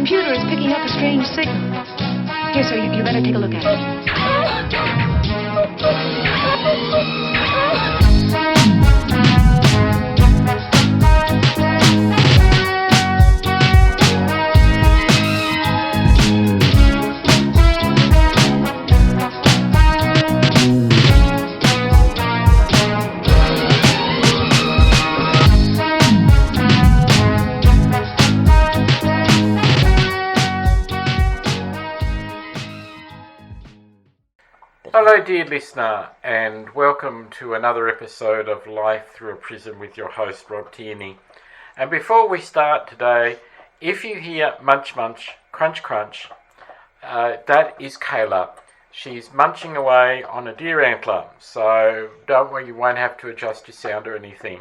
computer is picking up a strange signal. Here, sir, you better take a look at Hello dear listener, and welcome to another episode of Life Through a Prism with your host Rob Tierney. And before we start today, if you hear munch munch, crunch crunch, that is Kayla. She's munching away on a deer antler, so don't worry, you won't have to adjust your sound or anything.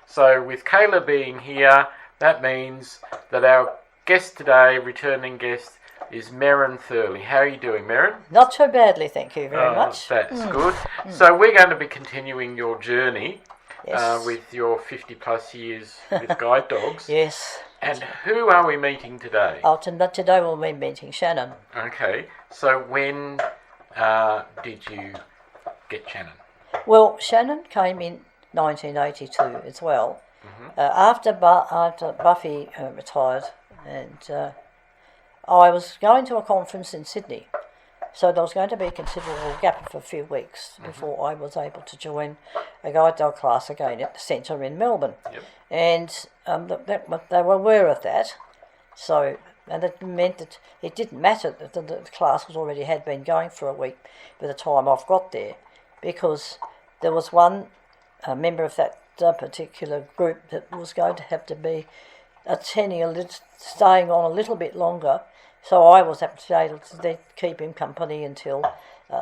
So with Kayla being here, that means that our guest today, returning guest, is Merran Thurley. How are you doing, Merran? Not so badly, thank you very much. That's good. So we're going to be continuing your journey with your 50 plus years with guide dogs. Yes. And who are we meeting today? Today we'll be meeting Shannon. Okay. So when did you get Shannon? Well, Shannon came in 1982 as well. Mm-hmm. After Buffy retired, and I was going to a conference in Sydney, so there was going to be a considerable gap of a few weeks before I was able to join a guide dog class again at the centre in Melbourne. Yep. And they were aware of that, so and it meant that it didn't matter that the class had been going for a week by the time I've got there, because there was one member of that particular group that was going to have to be staying on a little bit longer. So I was able to keep him company until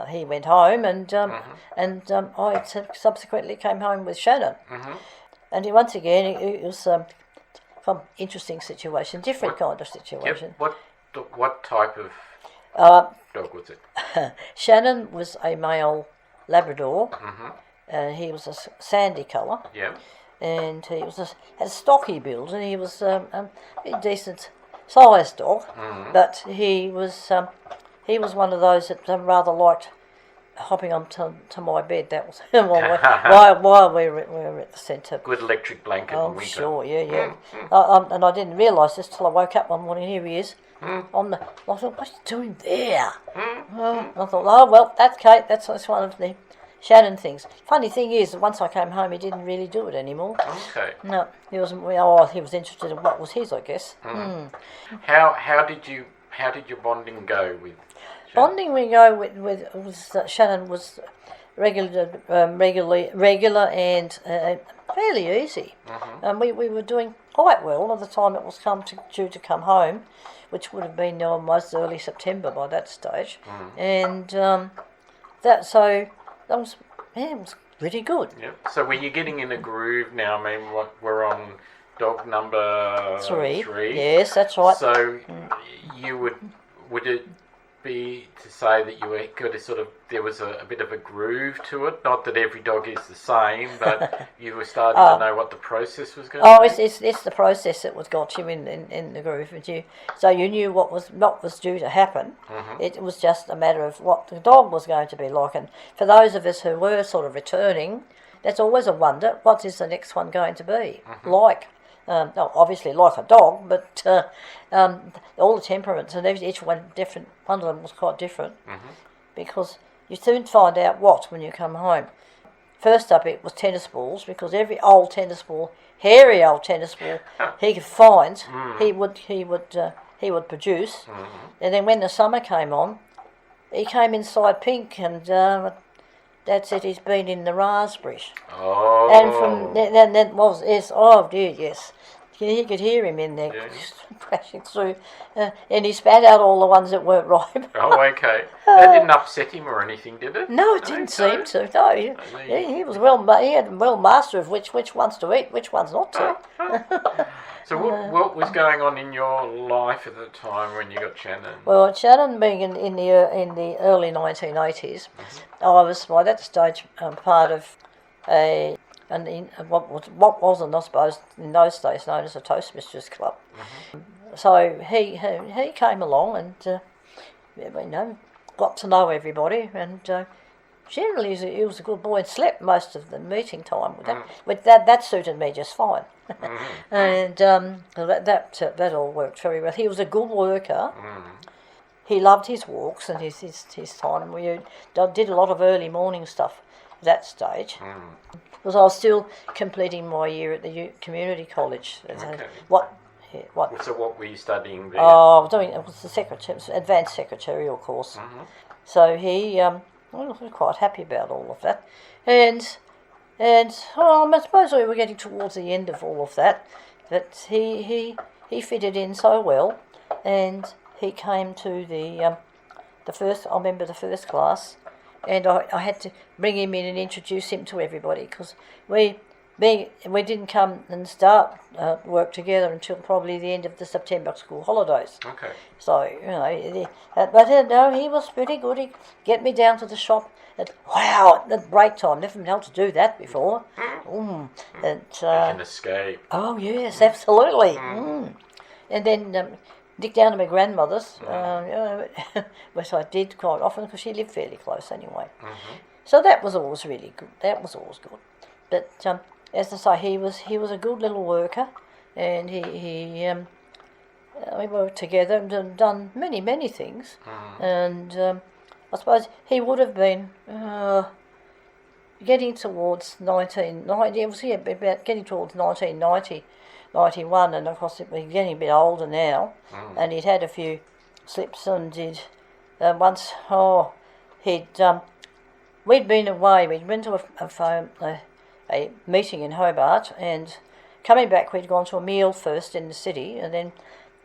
he went home, and I subsequently came home with Shannon. Mm-hmm. And once again, it was an interesting situation, different kind of situation. Yep. What type of dog was it? Shannon was a male Labrador. Mm-hmm. He was a sandy colour. Yeah. And he was had a stocky build, and he was a decent sized dog, but he was one of those that rather liked hopping onto my bed. That was while we were at the centre. Good electric blanket. Oh, sure, yeah. And I didn't realise this till I woke up one morning. Here he is. I thought, what's he doing there? I thought, oh well, that's Kate. That's one of the Shannon things. Funny thing is, that once I came home, he didn't really do it anymore. Okay. No, he wasn't. He was interested in what was his, I guess. How did your bonding go with Shannon? Bonding we go with Shannon was regular and fairly easy. Mm-hmm. We were doing quite well at the time it was due to come home, which would have been almost early September by that stage, and that was pretty good. Yep. So were you getting in a groove now? I mean, we're on dog number three. Yes, that's right. So you would it be to say that you were good to sort of, there was a bit of a groove to it? Not that every dog is the same, but you were starting to know what the process was going to be? It's the process that got you in the groove. So you knew what was due to happen. Mm-hmm. It was just a matter of what the dog was going to be like. And for those of us who were sort of returning, that's always a wonder, what is the next one going to be like? Obviously like a dog, but all the temperaments and each one different. One of them was quite different, because you soon find out when you come home. First up, it was tennis balls, because every old tennis ball, hairy old tennis ball, he could find, he would produce. And then when the summer came on, he came inside pink, and that's it. He's been in the raspberry. Oh. And from then was yes. You could hear him in there crashing through, and he spat out all the ones that weren't ripe. Oh, okay. That didn't upset him or anything, did it? No, it didn't seem to. No, he was he had master of which ones to eat, which ones not to. So what was going on in your life at the time when you got Shannon? Well, Shannon being in the early 1980s, I was by that stage part of what wasn't, I suppose, in those days known as a Toastmasters Club. so he came along and got to know everybody, and generally he was a good boy and slept most of the meeting time with that. But that suited me just fine. And that all worked very well. He was a good worker. He loved his walks and his time. We did a lot of early morning stuff at that stage. Because I was still completing my year at the community college. Okay. What? So what were you studying there? Oh, I was doing, it was the advanced secretarial course. So he was quite happy about all of that. And I suppose we were getting towards the end of all of that. But he fitted in so well, and he came to the first. I remember the first class, and I had to bring him in and introduce him to everybody, because we didn't come and start work together until probably the end of the September school holidays. Okay. So, but he was pretty good. He'd get me down to the shop at break time. Never been able to do that before. An escape. Oh, yes, absolutely. And then Dick down to my grandmother's, which I did quite often because she lived fairly close anyway. So that was always really good. That was always good. But as I say, he was a good little worker, and we worked together and done many things. And I suppose he would have been getting towards 1990. It was about getting towards 1990. 91, and of course we're getting a bit older now, and he'd had a few slips, and he'd once we'd been away. We'd been to a meeting in Hobart, and coming back we'd gone to a meal first in the city, and then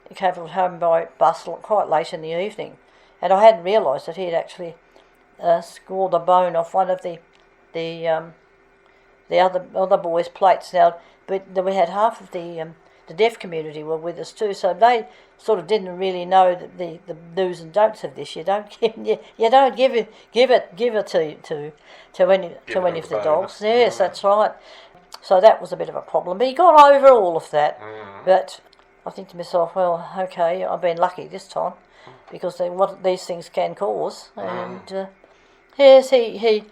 he came home by bus quite late in the evening, and I hadn't realised that he'd actually scored a bone off one of the other boys' plates. Now, but we had half of the deaf community were with us too, so they sort of didn't really know the do's and don'ts of this. You don't give it to any of the dogs. Yes, that's right. So that was a bit of a problem, but he got over all of that. But I think to myself, well, okay, I've been lucky this time, because what these things can cause. And yes, he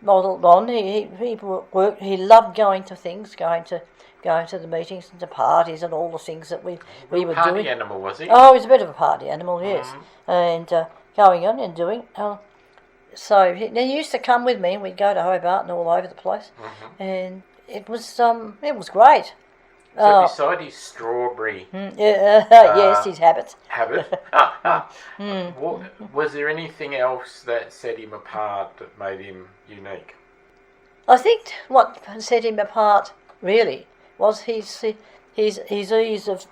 modelled on. He worked. He loved going to things, going to the meetings and to parties and all the things that we were doing. Party animal, was he? Oh, he's a bit of a party animal, yes. And going on and doing. So he used to come with me, and we'd go to Hobart and all over the place, and it was great. So beside his strawberry, yes, his habits. Was there anything else that set him apart, that made him unique? I think what set him apart really was his ease of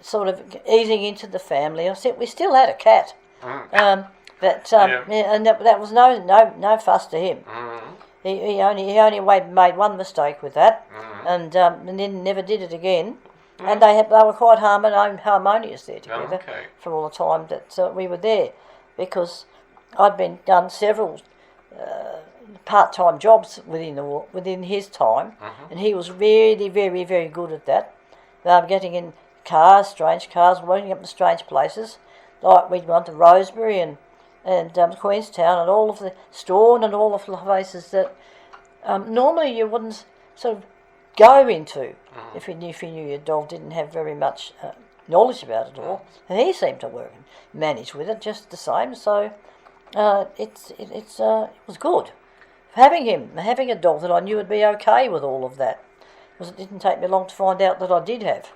sort of easing into the family. We still had a cat, and that was no fuss to him. He only made one mistake with that, and then never did it again. And they were quite harmonious there together for all the time that we were there, because I'd done several part-time jobs within his time, and he was really very, very good at that. Getting in strange cars, working up in strange places. Like we'd gone to Rosebery and Queenstown and all of the Strawn and all of the places that normally you wouldn't sort of go into if you knew your dog didn't have very much knowledge about it all. And he seemed to work and manage with it just the same. So it was good having a dog that I knew would be okay with all of that, because it didn't take me long to find out that I did have.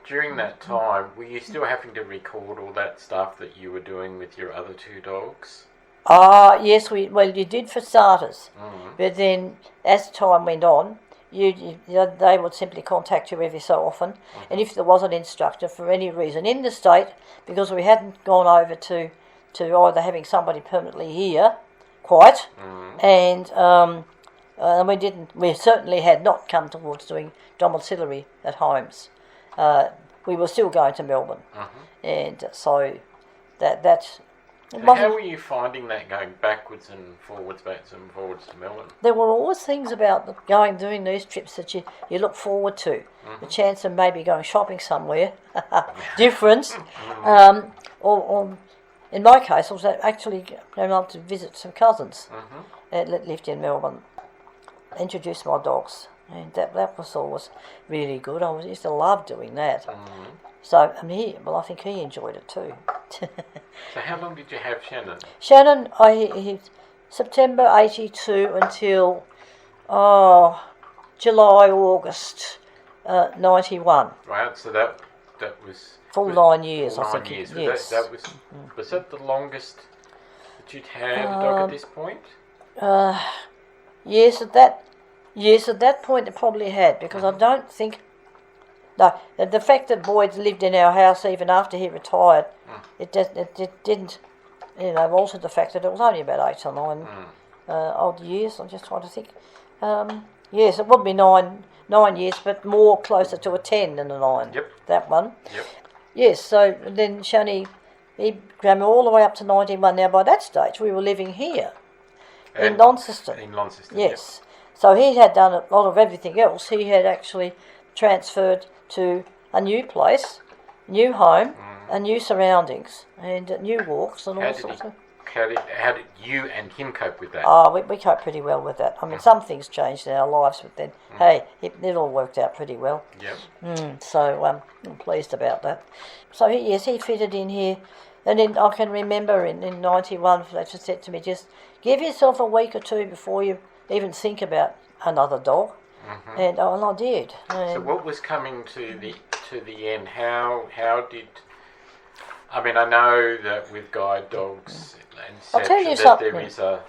During that time, were you still having to record all that stuff that you were doing with your other two dogs? Yes, you did for starters. But then as time went on, they would simply contact you every so often. And if there was an instructor for any reason in the state, because we hadn't gone over to either having somebody permanently here quite, and we certainly had not come towards doing domiciliary at homes. We were still going to Melbourne, and so that So how were you finding that going backwards and forwards to Melbourne? There were always things about doing these trips that you look forward to. The chance of maybe going shopping somewhere different, or in my case, I was actually going up to visit some cousins that lived in Melbourne. Introduce my dogs, and that was always really good. I used to love doing that. So I think he enjoyed it too. So how long did you have Shannon? Shannon, September 82 until July, August 91. Right, so that was full 9 years, I think. Years. Yes. Was that the longest that you'd had a dog at this point? Yes, at that point it probably had, because I don't think. No, the fact that Boyd lived in our house even after he retired, it didn't, alter the fact that it was only about 8 or 9 odd years. I'm just trying to think. Yes, it would be 9 years, but more closer to a 10 than a 9. Yep. That one. Yep. Yes, so then Shani, he grabbed me all the way up to 91. Now by that stage we were living here in Launceston. In Launceston. Yes. Yep. So he had done a lot of everything else. He had actually transferred to a new place, new home, and new surroundings, and new walks and all sorts of. How did you and him cope with that? We coped pretty well with that. I mean, some things changed in our lives, but then, hey, it all worked out pretty well. Yep. So I'm pleased about that. So he fitted in here, and then I can remember in 91, they just said to me, just give yourself a week or two before you even think about another dog. And I did. So what was coming to the end? How did? I mean, I know that with guide dogs and such, I'll tell you that something. there is a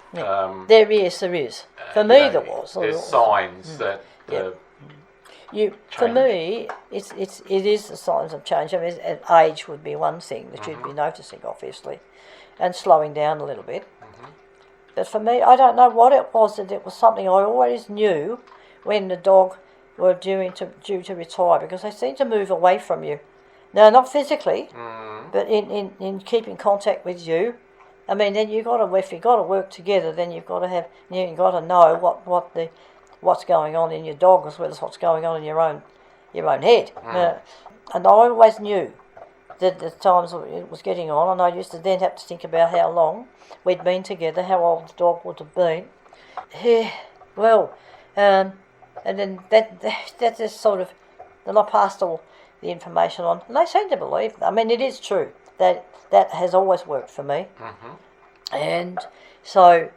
there is. For me, there was. There's signs that for me, it is the signs of change. I mean, age would be one thing that you'd be noticing, obviously, and slowing down a little bit. But for me, I don't know what it was. That it was something I always knew when the dog were due to retire, because they seem to move away from you. No, not physically, but in keeping contact with you. I mean, then if you've got to work together, then you've got to know what's going on in your dog as well as what's going on in your own head. And I always knew that the times it was getting on, and I used to then have to think about how long we'd been together, how old the dog would have been. Yeah, well, and then that just sort of, then I passed all the information on, and they seem to believe. I mean, it is true that has always worked for me. And so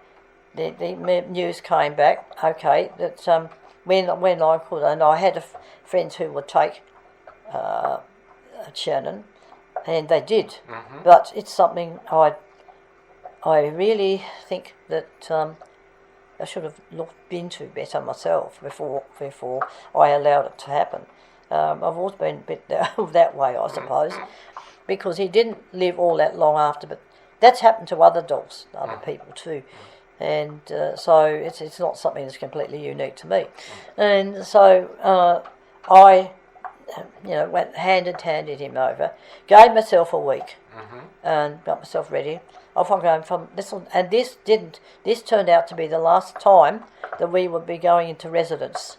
the news came back. Okay, that when I could, and I had friends who would take Shannon, and they did. But it's something I really think that I should have looked into better myself before I allowed it to happen. I've always been a bit that way, I suppose, because he didn't live all that long after. But that's happened to other dogs, other people too, and so it's not something that's completely unique to me. And so I, handed him over, gave myself a week, and got myself ready. Off I'm going from this one, and this turned out to be the last time that we would be going into residence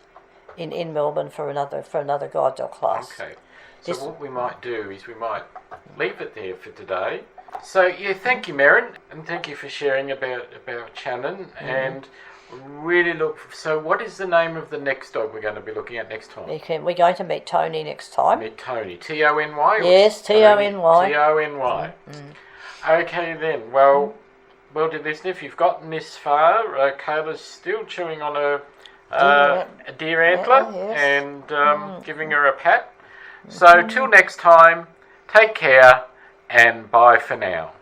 in Melbourne for another guide dog class. Okay. So what we might do is we might leave it there for today. So thank you, Merran, and thank you for sharing about Shannon. And really so what is the name of the next dog we're going to be looking at next time? We're going to meet Tony next time. Meet Tony. Tony? Yes, Tony. Tony. Okay then. Well, dear listener, if you've gotten this far, Kayla's still chewing on a deer antler and giving her a pat. So till next time, take care and bye for now.